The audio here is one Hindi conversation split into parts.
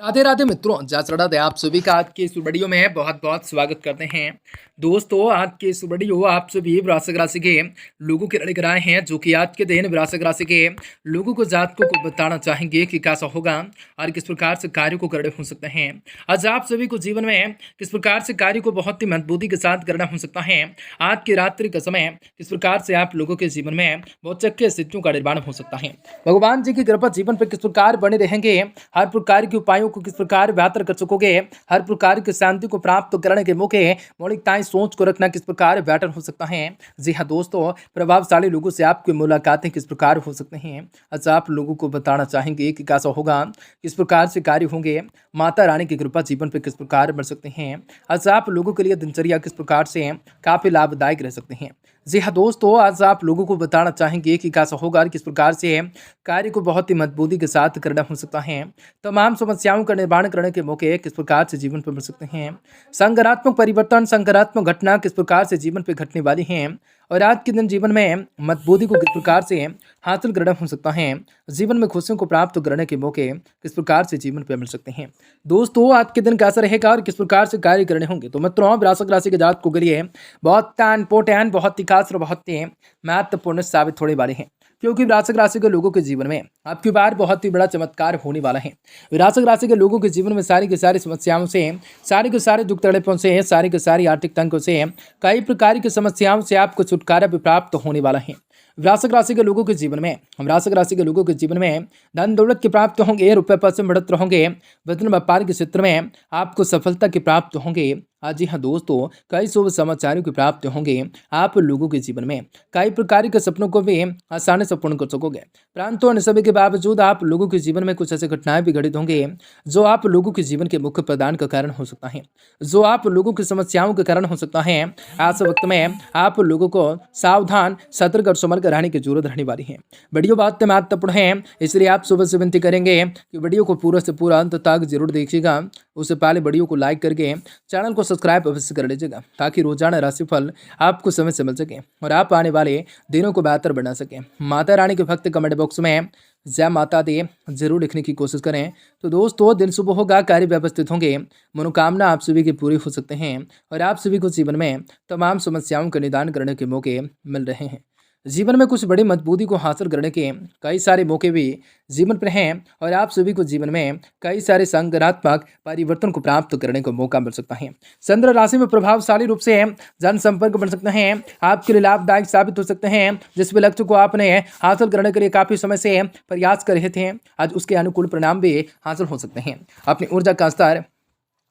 राधे राधे मित्रों, जय श्री राधे। आप सभी का आज के इस वीडियो में बहुत बहुत स्वागत करते हैं। दोस्तों, आज के इस वीडियो आप सभी वृश्चिक राशि के लोगों के लेकर आए हैं, जो कि आज के दिन वृश्चिक राशि के लोगों को जातकों को बताना चाहेंगे कि कैसा होगा और किस प्रकार से कार्यों को करने हो सकते हैं। आज आप सभी को जीवन में किस प्रकार से कार्य को बहुत ही मजबूती के साथ करना हो सकता है। आज की रात्रि का समय किस प्रकार से आप लोगों के जीवन में बहुत चक्के स्थितियों का निर्माण हो सकता है। भगवान जी की कृपा जीवन पर किस प्रकार बने रहेंगे, हर प्रकार के उपायों को किस प्रकार बेहतर कर सकोगे, हर प्रकार की शांति को प्राप्त करने के मौके मौलिकताएं सोच को रखना किस प्रकार बेहतर हो सकता है। जी हाँ दोस्तों, प्रभावशाली लोगों से आपकी मुलाकातें किस प्रकार हो सकते हैं। अच्छा, आप लोगों को बताना चाहेंगे कि कैसा होगा, किस प्रकार से कार्य होंगे, माता रानी की कृपा जीवन पर किस प्रकार बढ़ सकते हैं। अच्छा, आप लोगों के लिए दिनचर्या किस प्रकार से काफी लाभदायक रह सकते हैं। जी हाँ दोस्तों, आज आप लोगों को बताना चाहेंगे कि कैसा होगा और किस प्रकार से कार्य को बहुत ही मजबूती के साथ करना हो सकता है। तमाम समस्याओं का निर्माण करने के मौके किस प्रकार से जीवन पर मिल सकते हैं। सकारात्मक परिवर्तन, सकारात्मक घटना किस प्रकार से जीवन पर घटने वाली हैं और आज के दिन जीवन में मजबूती को किस प्रकार से हासिल करना हो सकता है। जीवन में खुशियों को प्राप्त करने के मौके किस प्रकार से जीवन पर मिल सकते हैं। दोस्तों, आज के दिन कैसा रहेगा और किस प्रकार से कार्य करने होंगे, तो मित्रों वृश्चिक राशि के जातकों के लिए बहुत इंपोर्टेंट, बहुत ही खास और बहुत ही महत्वपूर्ण साबित होने वाले हैं, क्योंकि वृश्चिक राशि के लोगों के जीवन में आपकी बार बहुत ही बड़ा चमत्कार होने वाला है। वृश्चिक राशि के लोगों के जीवन में सारी की सारी समस्याओं से, सारे के सारे दुख तड़पों से, सारी के सारी आर्थिक तंगों से, कई प्रकार की समस्याओं से आपको छुटकारा भी प्राप्त होने वाला है। वृश्चिक राशि के लोगों के जीवन में, वृश्चिक राशि के लोगों के जीवन में धन दौलत के प्राप्त होंगे, रुपये पैसे बढ़ते होंगे, वेतन व्यापार के क्षेत्र में आपको सफलता के प्राप्त होंगे। जी हाँ दोस्तों, कई शुभ समाचारों की प्राप्ति होंगे। आप लोगों के जीवन में कई प्रकार के सपनों को भी आसानी से पूर्ण कर सकोगे। परंतु इन सभी के बावजूद आप लोगों के जीवन में कुछ ऐसे घटनाएं भी घटित होंगे जो आप लोगों के जीवन के मुख्य प्रदान का कारण हो सकता है, जो आप लोगों की समस्याओं के कारण हो सकता है। आज वक्त में आप लोगों को सावधान, सतर्क और संभल कर रहने की जरूरत रहने वाली है। वीडियो बहुत महत्वपूर्ण है, इसलिए आप सुबह से विनती करेंगे कि वीडियो को पूरा से पूरा अंत तक जरूर देखिएगा। उससे पहले वीडियो को लाइक करके चैनल को सब्सक्राइब अवश्य कर लीजिएगा, ताकि रोजाना राशिफल आपको समय से मिल सके और आप आने वाले दिनों को बेहतर बना सकें। माता रानी के भक्त कमेंट बॉक्स में जय माता दी जरूर लिखने की कोशिश करें। तो दोस्तों, दिन शुभ होगा, कार्य व्यवस्थित होंगे, मनोकामना आप सभी की पूरी हो सकते हैं और आप सभी को जीवन में तमाम समस्याओं का निदान करने के मौके मिल रहे हैं। जीवन में कुछ बड़ी मजबूती को हासिल करने के कई सारे मौके भी जीवन पर हैं और आप सभी को जीवन में कई सारे सकारात्मक परिवर्तन को प्राप्त करने का मौका मिल सकता है। चंद्र राशि में प्रभावशाली रूप से जनसंपर्क बन सकते हैं, आपके लिए लाभदायक साबित हो सकते हैं। जिस भी लक्ष्य को आपने हासिल करने के लिए काफी समय से प्रयास कर रहे थे, आज उसके अनुकूल परिणाम भी हासिल हो सकते हैं। अपनी ऊर्जा का स्तर,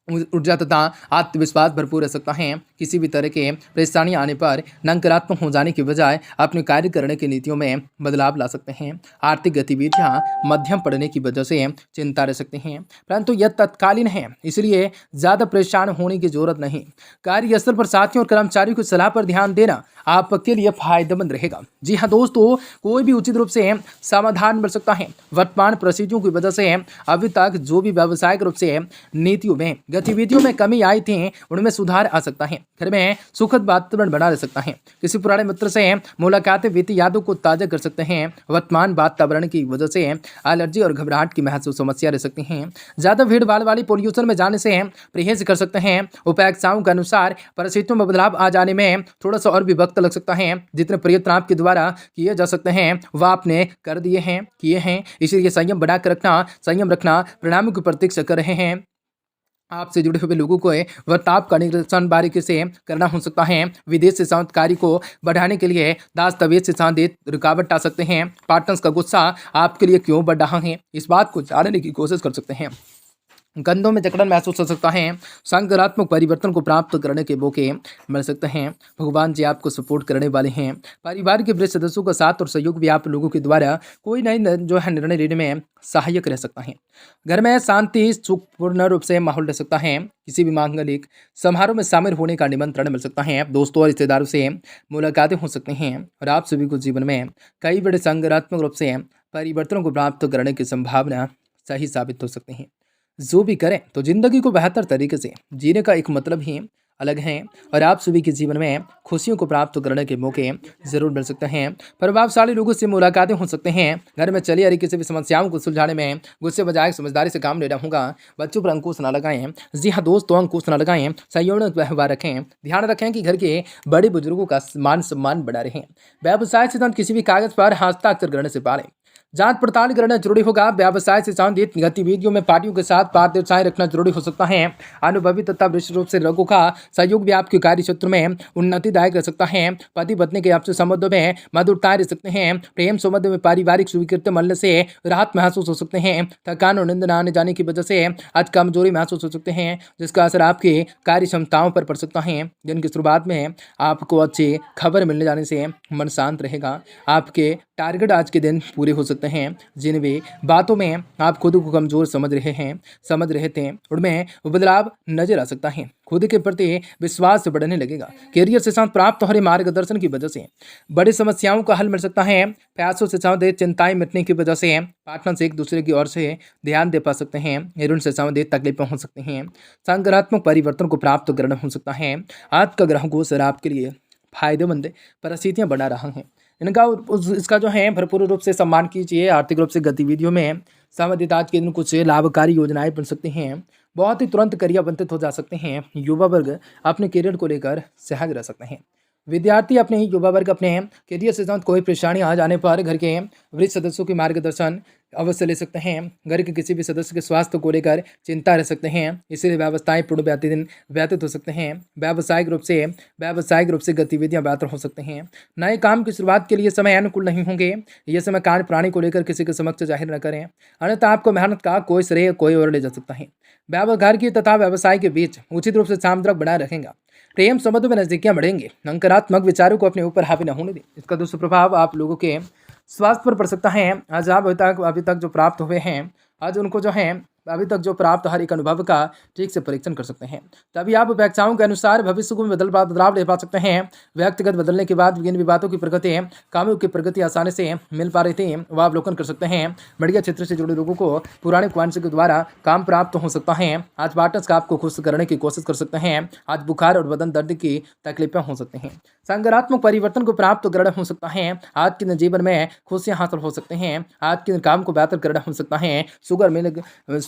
ऊर्जा तथा आत्मविश्वास भरपूर रह सकता है। किसी भी तरह के परेशानियां आने पर नकारात्मक हो जाने की बजाय अपने कार्य करने की नीतियों में बदलाव ला सकते हैं। आर्थिक गतिविधियां मध्यम पड़ने की वजह से चिंता रह सकते हैं, परंतु यह तत्कालीन है, इसलिए ज्यादा परेशान होने की जरूरत नहीं। कार्यस्थल पर साथियों और कर्मचारियों की सलाह पर ध्यान देना आपके लिए फायदेमंद रहेगा। जी हाँ दोस्तों, कोई भी उचित रूप से समाधान मिल सकता है। वर्तमान परिस्थितियों की वजह से अभी तक जो भी व्यावसायिक रूप से नीतियों में, गतिविधियों में कमी आई थी, उनमें सुधार आ सकता है। घर में सुखद वातावरण बना रह सकता है। किसी पुराने मित्र से मुलाकातें बीती यादों को ताजा कर सकते हैं। वर्तमान वातावरण की वजह से एलर्जी और घबराहट की महसूस समस्या रह सकती हैं। ज्यादा भीड़ भाड़ वाली पोल्यूशन में जाने से परहेज कर सकते हैं। उपायुक्ताओं के अनुसार परिस्थितियों में बदलाव आ जाने में थोड़ा सा और भी वक्त लग सकता है। जितने प्रयत्न आपके द्वारा किए जा सकते हैं वह आपने कर दिए हैं, किए हैं, इसलिए संयम बनाकर रखना, संयम रखना परिणामों की प्रतीक्षा कर रहे हैं। आपसे जुड़े हुए लोगों को वर्ताव का निरीक्षण बारीकी से करना हो सकता है। विदेश से संबंधित को बढ़ाने के लिए दस्तावेज से संबंधित रुकावट आ सकते हैं। पार्टनर्स का गुस्सा आपके लिए क्यों बढ़ रहा है, इस बात को जानने की कोशिश कर सकते हैं। कंधों में जकड़न महसूस हो सकता है। सकारात्मक परिवर्तन को प्राप्त करने के मौके मिल सकते हैं। भगवान जी आपको सपोर्ट करने वाले हैं। परिवार के वरिष्ठ सदस्यों का साथ और सहयोग भी आप लोगों के द्वारा कोई नई जो है निर्णय लेने में सहायक रह सकता है। घर में शांति, सुखपूर्ण रूप से माहौल रह सकता है। किसी भी मांगलिक समारोह में शामिल होने का निमंत्रण मिल सकता है। दोस्तों और रिश्तेदारों से मुलाकातें हो सकती हैं और आप सभी को जीवन में कई बड़े सकारात्मक रूप से परिवर्तनों को प्राप्त करने की संभावना सही साबित हो सकती है। जो भी करें तो जिंदगी को बेहतर तरीके से जीने का एक मतलब ही अलग हैं और आप सभी के जीवन में खुशियों को प्राप्त करने के मौके जरूर मिल सकते हैं। प्रभावशाली लोगों से मुलाकातें हो सकते हैं। घर में चली आ रही किसी भी समस्याओं को सुलझाने में गुस्से बजाय समझदारी से काम लेना होगा। बच्चों पर अंकुश न लगाएं। जी हाँ दोस्तों, अंकुश न लगाएं, संयम व्यवहार रखें। ध्यान रखें कि घर के बड़े बुजुर्गों का मान सम्मान बना रहे। व्यवसाय से संबंधित किसी भी कागज पर हस्ताक्षर करने से पहले जांच पड़ताल करना जरूरी होगा। व्यवसाय से संबंधित गतिविधियों में पार्टियों के साथ पारदर्शिता रखना जरूरी हो सकता है। अनुभवी तथा विशेष रूप से लोगों का सहयोग भी आपके कार्य क्षेत्र में उन्नतिदायक रह सकता है। पति पत्नी के आपसी संबंधों में मधुरता रह सकते हैं। प्रेम संबंध में पारिवारिक स्वीकृति मिलने से राहत महसूस हो सकते हैं। थकान और नींद न आने जाने की वजह से आज कमजोरी महसूस हो सकते हैं, जिसका असर आपके कार्य क्षमताओं पर पड़ सकता है। दिन की शुरुआत में आपको अच्छी खबर मिलने जाने से मन शांत रहेगा। आपके टारगेट आज के दिन पूरे हो सकते हैं। जिन भी बातों में आप खुद को कमजोर समझ रहे थे उनमें बदलाव नजर आ सकता है। खुद के प्रति विश्वास बढ़ने लगेगा। करियर से साथ प्राप्त हो रहे मार्गदर्शन की वजह से बड़ी समस्याओं का हल मिल सकता है। पैसों से संबंधित चिंताएं मिटने की वजह से पार्टनर से एक दूसरे की ओर से ध्यान दे पा सकते हैं। ऋण से संबंधित तकलीफें हो सकती हैं। सकारात्मक परिवर्तन को प्राप्त करना हो सकता है। आज का ग्रह गोचर आपके लिए फायदेमंद परिस्थितियां बना रहा है। इसका जो है भरपूर रूप से सम्मान कीजिए। आर्थिक रूप से गतिविधियों में संबंधित आज के दिन कुछ लाभकारी योजनाएं बन सकती हैं। बहुत ही तुरंत करियर बनते हो जा सकते हैं। युवा वर्ग अपने करियर को लेकर सहज रह सकते हैं। विद्यार्थी अपने ही युवा वर्ग अपने करियर से संबंधित कोई परेशानी आ जाने पर घर के वरिष्ठ सदस्यों के मार्गदर्शन अवश्य ले सकते हैं। घर के किसी भी सदस्य के स्वास्थ्य को लेकर चिंता रह सकते हैं, इसलिए व्यवस्थाएं पूर्ण दिन व्यतीत हो सकते हैं। व्यावसायिक रूप से गतिविधियां बेहतर हो सकते हैं। नए काम की शुरुआत के लिए समय अनुकूल नहीं होंगे। यह समय कार्य प्रणाली को लेकर किसी के समक्ष जाहिर न करें, अन्यथा आपको मेहनत का कोई श्रेय कोई और ले जा सकता है। घर की तथा व्यवसाय के बीच उचित रूप से सामंजस्य बनाए रखेगा। प्रेम संबंधों में नजदीकियां बढ़ेंगे। नकारात्मक विचारों को अपने ऊपर हावी न होने दें। इसका दुष्प्रभाव आप लोगों के स्वास्थ्य पर पड़ सकता है। आज आप अभी तक जो प्राप्त हुए हैं, आज उनको जो है अभी तक जो प्राप्त हर एक अनुभव का ठीक से परीक्षण कर सकते हैं। तभी आप अपेक्षाओं के अनुसार भविष्य को बदलाव ले पा सकते हैं। व्यक्तिगत बदलने के बाद जिन विवादों की प्रगति कामों की प्रगति आसानी से मिल पा रही थी वह अवलोकन कर सकते हैं। मीडिया क्षेत्र से जुड़े लोगों को पुराने क्वांटस के द्वारा काम प्राप्त हो सकता है। आज पार्टनर्स का आपको खुश करने की कोशिश कर सकते हैं। आज बुखार और बदन दर्द की तकलीफें हो सकती हैं। सकारात्मक परिवर्तन को प्राप्त करना हो सकता है। आज के जीवन में खुशियां हासिल हो सकते हैं। आज के काम को बेहतर करना हो सकता है।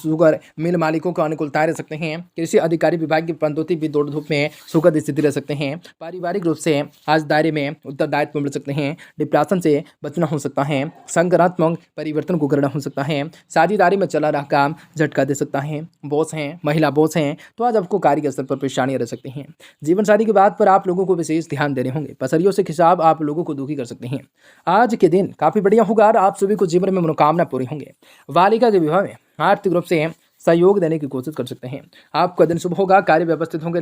शुगर मिल मालिकों को अनुकूलता रह सकते हैं। कृषि अधिकारी विभाग की पदोन्नति भी दौड़ धूप में सुखद स्थिति रह सकते हैं। पारिवारिक रूप से आज दायरे में उत्तरदायित्व मिल सकते हैं। डिप्रेशन से बचना हो सकता है। सकारात्मक परिवर्तन को करना हो सकता है। साझेदारी में चला रहा काम झटका दे सकता है। बॉस हैं, महिला बॉस हैं तो आज आपको कार्य स्तर पर परेशानियां रह सकती हैं। जीवन साथी की बात पर आप लोगों को विशेष ध्यान देने होंगे। पसरियों से खिसाब आप लोगों को दुखी कर सकते हैं। आज के दिन काफी बढ़िया होगा और आप सभी को जीवन में मनोकामना पूरी होंगे। बालिका के विवाह में आर्थिक रूप से सहयोग देने की कोशिश कर सकते हैं। आपका दिन शुभ होगा। कार्य व्यवस्थित होंगे।